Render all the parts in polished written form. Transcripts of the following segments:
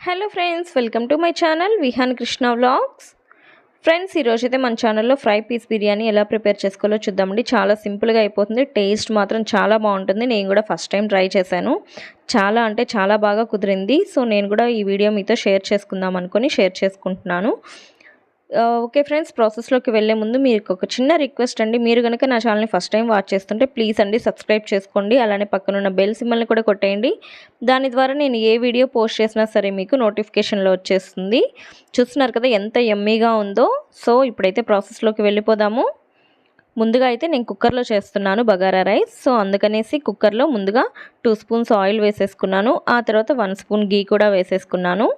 Hello friends, welcome to my channel Vihaan Krishna vlogs. Friends, ఈరోజైతే మన ఛానల్లో ఫ్రై పీస్ బిర్యానీ ఎలా ప్రిపేర్ చేసుకోవాలో చూద్దామండి. చాలా సింపుల్గా అయిపోతుంది. టేస్ట్ మాత్రం చాలా బాగుంటుంది. నేను కూడా ఫస్ట్ టైం ట్రై చేశాను. చాలా అంటే చాలా బాగా కుదిరింది. సో నేను కూడా ఈ వీడియో మీతో షేర్ చేసుకుందాం అనుకొని షేర్ చేసుకుంటున్నాను. ఓకే ఫ్రెండ్స్, ప్రాసెస్లోకి వెళ్ళే ముందు మీకు ఒక చిన్న రిక్వెస్ట్ అండి. మీరు కనుక నా ఛానల్ని ఫస్ట్ టైం వాచ్ చేస్తుంటే ప్లీజ్ అండి సబ్స్క్రైబ్ చేసుకోండి. అలానే పక్కనున్న బెల్ సింబల్ని కూడా కొట్టేయండి. దాని ద్వారా నేను ఏ వీడియో పోస్ట్ చేసినా సరే మీకు నోటిఫికేషన్లో వచ్చేస్తుంది. చూస్తున్నారు కదా ఎంత యమ్మీగా ఉందో. సో ఇప్పుడైతే ప్రాసెస్లోకి వెళ్ళిపోదాము. ముందుగా అయితే నేను కుక్కర్లో చేస్తున్నాను బగారా రైస్. సో అందుకనేసి కుక్కర్లో ముందుగా 2 స్పూన్స్ ఆయిల్ వేసేసుకున్నాను. ఆ తర్వాత 1 స్పూన్ గీ కూడా వేసేసుకున్నాను.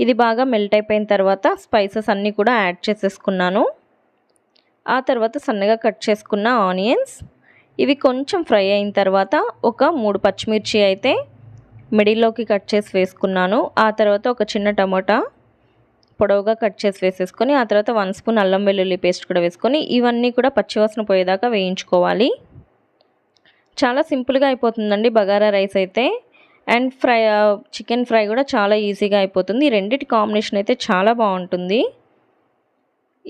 ఇది బాగా మెల్ట్ అయిపోయిన తర్వాత స్పైసెస్ అన్నీ కూడా యాడ్ చేసేసుకున్నాను. ఆ తర్వాత సన్నగా కట్ చేసుకున్న ఆనియన్స్, ఇవి కొంచెం ఫ్రై అయిన తర్వాత ఒక 3 పచ్చిమిర్చి అయితే మిడిల్లోకి కట్ చేసి వేసుకున్నాను. ఆ తర్వాత ఒక చిన్న టమోటా పొడవుగా కట్ చేసి వేసేసుకొని ఆ తర్వాత 1 స్పూన్ అల్లం వెల్లుల్లి పేస్ట్ కూడా వేసుకొని ఇవన్నీ కూడా పచ్చివాసన పోయేదాకా వేయించుకోవాలి. చాలా సింపుల్గా అయిపోతుందండి బగారా రైస్ అయితే. అండ్ చికెన్ ఫ్రై కూడా చాలా ఈజీగా అయిపోతుంది. ఈ రెండిటి కాంబినేషన్ అయితే చాలా బాగుంటుంది.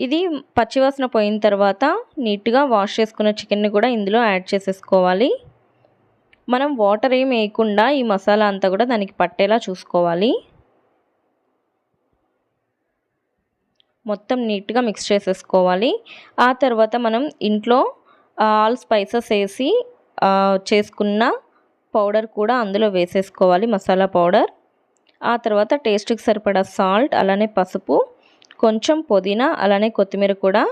ఇది పచ్చివాసన పోయిన తర్వాత నీట్గా వాష్ చేసుకున్న చికెన్ని కూడా ఇందులో యాడ్ చేసేసుకోవాలి. మనం వాటర్ ఏం వేయకుండా ఈ మసాలా అంతా కూడా దానికి పట్టేలా చూసుకోవాలి. మొత్తం నీట్గా మిక్స్ చేసేసుకోవాలి. ఆ తర్వాత మనం ఇంట్లో ఆల్ స్పైసెస్ వేసి చేసుకున్న పౌడర్ కూడా అందులో వేసేసుకోవాలి, మసాలా పౌడర్. ఆ తర్వాత టేస్ట్కి సరిపడా సాల్ట్, అలానే పసుపు, కొంచెం పుదీనా, అలానే కొత్తిమీర కూడా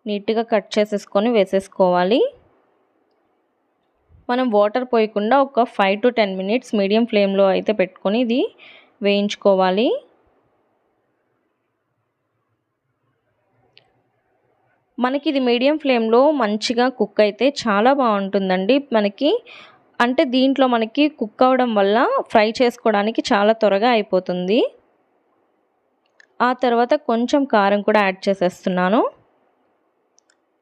నీట్గా కట్ చేసేసుకొని వేసేసుకోవాలి. మనం వాటర్ పోయకుండా ఒక 5 to 10 మినిట్స్ మీడియం ఫ్లేమ్లో అయితే పెట్టుకొని ఇది వేయించుకోవాలి. మనకి ఇది మీడియం ఫ్లేమ్లో మంచిగా కుక్ అయితే చాలా బాగుంటుందండి. మనకి అంటే దీంట్లో మనకి కుక్ అవ్వడం వల్ల ఫ్రై చేసుకోవడానికి చాలా త్వరగా అయిపోతుంది. ఆ తర్వాత కొంచెం కారం కూడా యాడ్ చేసేస్తున్నాను.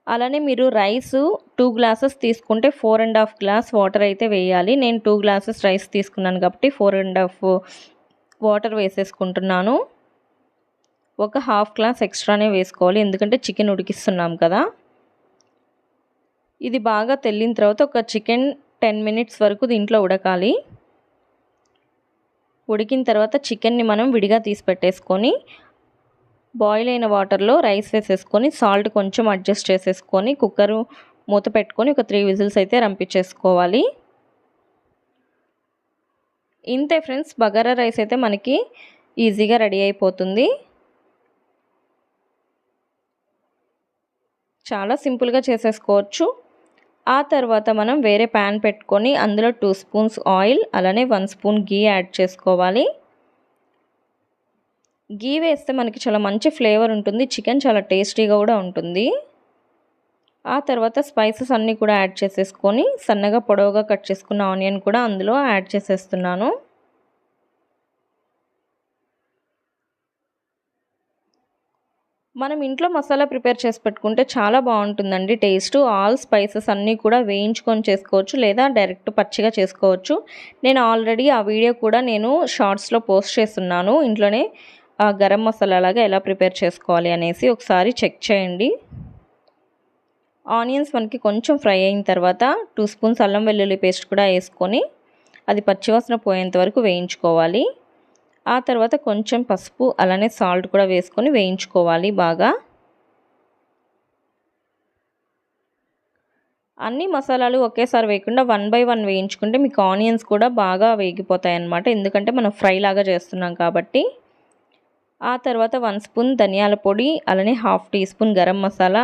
అలానే మీరు రైస్ 2 గ్లాసెస్ తీసుకుంటే 4.5 గ్లాస్ వాటర్ అయితే వేయాలి. నేను 2 గ్లాసెస్ రైస్ తీసుకున్నాను కాబట్టి 4.5 వాటర్ వేసేసుకుంటున్నాను. ఒక హాఫ్ గ్లాస్ ఎక్స్ట్రానే వేసుకోవాలి, ఎందుకంటే చికెన్ ఉడికిస్తున్నాం కదా. ఇది బాగా తెల్లిన తర్వాత ఒక చికెన్ 10 మినిట్స్ వరకు దీంట్లో ఉడకాలి. ఉడికిన తర్వాత చికెన్ని మనం విడిగా తీసి పెట్టేసుకొని బాయిల్ అయిన వాటర్లో రైస్ వేసేసుకొని సాల్ట్ కొంచెం అడ్జస్ట్ చేసేసుకొని కుక్కర్ మూత పెట్టుకొని ఒక 3 విజిల్స్ అయితే రంపించేసుకోవాలి. ఇంతే ఫ్రెండ్స్, బగారా రైస్ అయితే మనకి ఈజీగా రెడీ అయిపోతుంది. చాలా సింపుల్గా చేసేసుకోవచ్చు. ఆ తర్వాత మనం వేరే ప్యాన్ పెట్టుకొని అందులో 2 స్పూన్స్ ఆయిల్, అలానే 1 స్పూన్ గీ యాడ్ చేసుకోవాలి. గీ వేస్తే మనకి చాలా మంచి ఫ్లేవర్ ఉంటుంది. చికెన్ చాలా టేస్టీగా కూడా ఉంటుంది. ఆ తర్వాత స్పైసెస్ అన్నీ కూడా యాడ్ చేసేసుకొని సన్నగా పొడవుగా కట్ చేసుకున్న ఆనియన్ కూడా అందులో యాడ్ చేసేస్తున్నాను. మనం ఇంట్లో మసాలా ప్రిపేర్ చేసి పెట్టుకుంటే చాలా బాగుంటుందండి టేస్ట్. ఆల్ స్పైసెస్ అన్నీ కూడా వేయించుకొని చేసుకోవచ్చు, లేదా డైరెక్ట్ పచ్చిగా చేసుకోవచ్చు. నేను ఆల్రెడీ ఆ వీడియో కూడా నేను షార్ట్స్లో పోస్ట్ చేస్తున్నాను. ఇంట్లోనే గరం మసాలా లాగా ఎలా ప్రిపేర్ చేసుకోవాలి అనేసి ఒకసారి చెక్ చేయండి. ఆనియన్స్ మనకి కొంచెం ఫ్రై అయిన తర్వాత 2 స్పూన్స్ అల్లం వెల్లుల్లి పేస్ట్ కూడా వేసుకొని అది పచ్చివాసన పోయేంత వరకు వేయించుకోవాలి. ఆ తర్వాత కొంచెం పసుపు, అలానే సాల్ట్ కూడా వేసుకొని వేయించుకోవాలి బాగా. అన్ని మసాలాలు ఒకేసారి వేయకుండా 1 by 1 వేయించుకుంటే మీకు ఆనియన్స్ కూడా బాగా వేగిపోతాయి అన్నమాట, ఎందుకంటే మనం ఫ్రై లాగా చేస్తున్నాం కాబట్టి. ఆ తర్వాత 1 స్పూన్ ధనియాల పొడి, అలానే 1/2 teaspoon garam masala,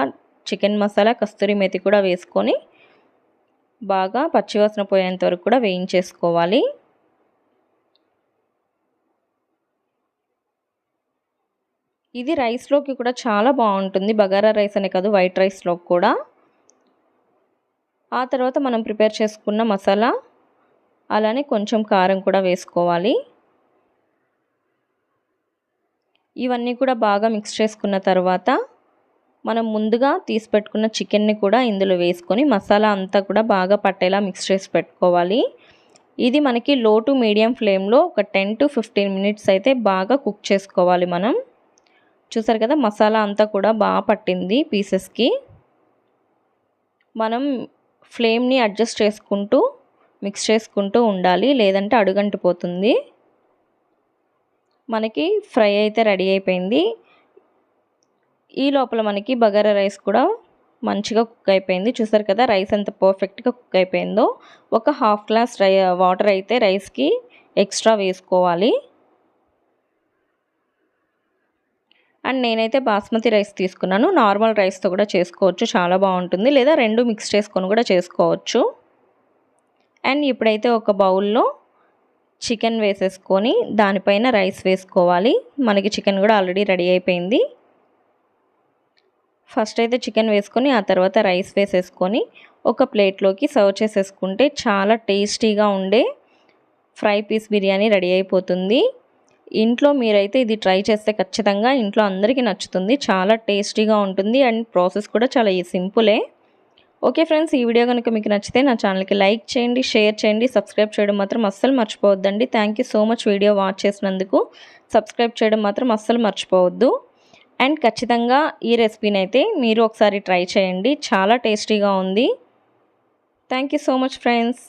chicken masala, kasuri methi కూడా వేసుకొని బాగా పచ్చివాసన పోయేంత వరకు కూడా వేయించేసుకోవాలి. ఇది రైస్లోకి కూడా చాలా బాగుంటుంది, బగారా రైస్ అనే కాదు వైట్ రైస్లో కూడా. ఆ తర్వాత మనం ప్రిపేర్ చేసుకున్న మసాలా, అలానే కొంచెం కారం కూడా వేసుకోవాలి. ఇవన్నీ కూడా బాగా మిక్స్ చేసుకున్న తర్వాత మనం ముందుగా తీసి పెట్టుకున్న చికెన్ని కూడా ఇందులో వేసుకొని మసాలా అంతా కూడా బాగా పట్టేలా మిక్స్ చేసి పెట్టుకోవాలి. ఇది మనకి లో టు మీడియం ఫ్లేమ్లో ఒక 10 to 15 మినిట్స్ అయితే బాగా కుక్ చేసుకోవాలి మనం. చూసారు కదా మసాలా అంతా కూడా బాగా పట్టింది పీసెస్కి. మనం ఫ్లేమ్ని అడ్జస్ట్ చేసుకుంటూ మిక్స్ చేసుకుంటూ ఉండాలి, లేదంటే అడుగంటిపోతుంది. మనకి ఫ్రై అయితే రెడీ అయిపోయింది. ఈ లోపల మనకి బగారా రైస్ కూడా మంచిగా కుక్ అయిపోయింది. చూసారు కదా రైస్ ఎంత పర్ఫెక్ట్గా కుక్ అయిపోయిందో. ఒక హాఫ్ గ్లాస్ వాటర్ అయితే రైస్కి ఎక్స్ట్రా వేసుకోవాలి. అండ్ నేనైతే బాస్మతి రైస్ తీసుకున్నాను. నార్మల్ రైస్తో కూడా చేసుకోవచ్చు, చాలా బాగుంటుంది. లేదా రెండు మిక్స్ చేసుకొని కూడా చేసుకోవచ్చు. అండ్ ఇప్పుడైతే ఒక బౌల్లో చికెన్ వేసేసుకొని దానిపైన రైస్ వేసుకోవాలి. మనకి చికెన్ కూడా ఆల్రెడీ రెడీ అయిపోయింది. ఫస్ట్ అయితే చికెన్ వేసుకొని ఆ తర్వాత రైస్ వేసేసుకొని ఒక ప్లేట్లోకి సర్వ్ చేసేసుకుంటే చాలా టేస్టీగా ఉండే ఫ్రై పీస్ బిర్యానీ రెడీ అయిపోతుంది. ఇంట్లో మీరైతే ఇది ట్రై చేస్తే ఖచ్చితంగా ఇంట్లో అందరికీ నచ్చుతుంది. చాలా టేస్టీగా ఉంటుంది అండ్ ప్రాసెస్ కూడా చాలా సింపులే. ఓకే ఫ్రెండ్స్, ఈ వీడియో కనుక మీకు నచ్చితే నా ఛానల్కి లైక్ చేయండి, షేర్ చేయండి, సబ్స్క్రైబ్ చేయడం మాత్రం అస్సలు మర్చిపోవద్దండి. Thank you so much video watch చేసినందుకు. సబ్స్క్రైబ్ చేయడం మాత్రం అస్సలు మర్చిపోవద్దు. అండ్ ఖచ్చితంగా ఈ రెసిపీని అయితే మీరు ఒకసారి ట్రై చేయండి, చాలా టేస్టీగా ఉంది. Thank you so much friends.